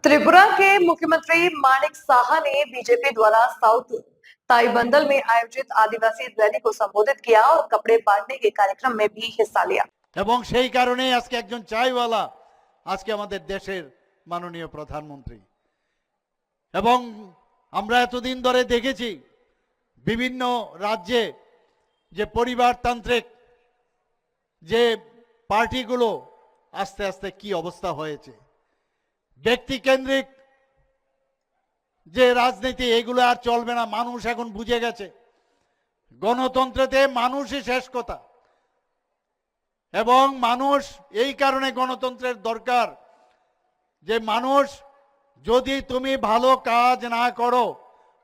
त्रिपुरा के मुख्यमंत्री मानिक साहा ने बीजेपी द्वारा साउथ ताईबंदल में आयोजित आदिवासी रैली को संबोधित किया और कपड़े बांटने के कार्यक्रम में भी हिस्सा लिया। এবং সেই কারণেই আজকে একজন চাইওয়ালা আজকে আমাদের দেশের মাননীয় প্রধানমন্ত্রী। এবং আমরা এতদিন ধরে দেখেছি বিভিন্ন রাজ্যে যে পরিবারতান্ত্রিক যে পার্টিগুলো আস্তে আস্তে কি অবস্থা হয়েছে, ব্যক্তিকেন্দ্রিক যে রাজনীতি এগুলো আর চলবে না। মানুষ এখন বুঝে গেছে গণতন্ত্রতে মানুষই শেষ কথা, এবং মানুষ এই কারণে গণতন্ত্রের দরকার যে মানুষ যদি তুমি ভালো কাজ না করো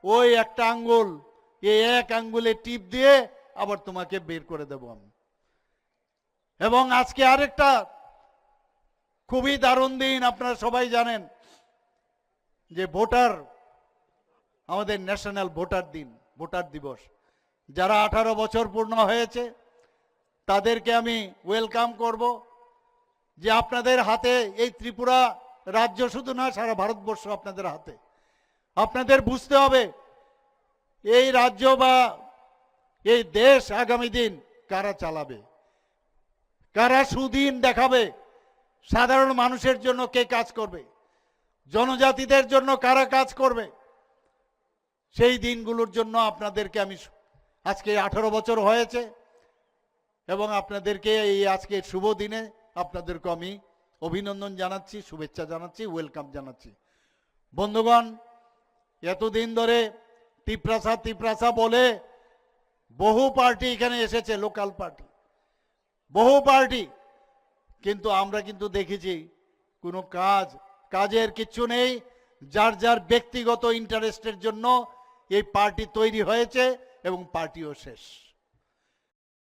ওই একটা আঙ্গুল, এই এক আঙ্গুলে টিপ দিয়ে আবার তোমাকে বের করে দেব আমি। এবং আজকে আরেকটা খুবই দারুণ দিন, আপনারা সবাই জানেন যে ভোটার, আমাদের ন্যাশনাল ভোটার দিন, ভোটার দিবস। যারা 18 বছর পূর্ণ হয়েছে তাদেরকে আমি ওয়েলকাম করব যে আপনাদের হাতে এই ত্রিপুরা রাজ্য শুধু না, সারা ভারতবর্ষ আপনাদের হাতে। আপনাদের বুঝতে হবে এই রাজ্য বা এই দেশ আগামী দিন কারা চালাবে, কারা সুদিন দেখাবে, সাধারণ মানুষের জন্য কে কাজ করবে, জনজাতিদের জন্য কারা কাজ করবে, সেই দিনগুলোর জন্য আপনাদেরকে আমি আজকে 18 বছর হয়েছে এবং আপনাদেরকে এই আজকে শুভ দিনে আপনাদেরকে আমি অভিনন্দন জানাচ্ছি, শুভেচ্ছা জানাচ্ছি, ওয়েলকাম জানাচ্ছি। বন্ধুগণ, এতদিন ধরে তিপ্রাসা বলে বহু পার্টি এখানে এসেছে, লোকাল পার্টি, বহু পার্টি, কিন্তু আমরা কিন্তু দেখেছি কোনো কাজের কিচ্ছু নেই। যার যার ব্যক্তিগত ইন্টারেস্টের জন্য এই পার্টি তৈরি হয়েছে এবং পার্টিও শেষ।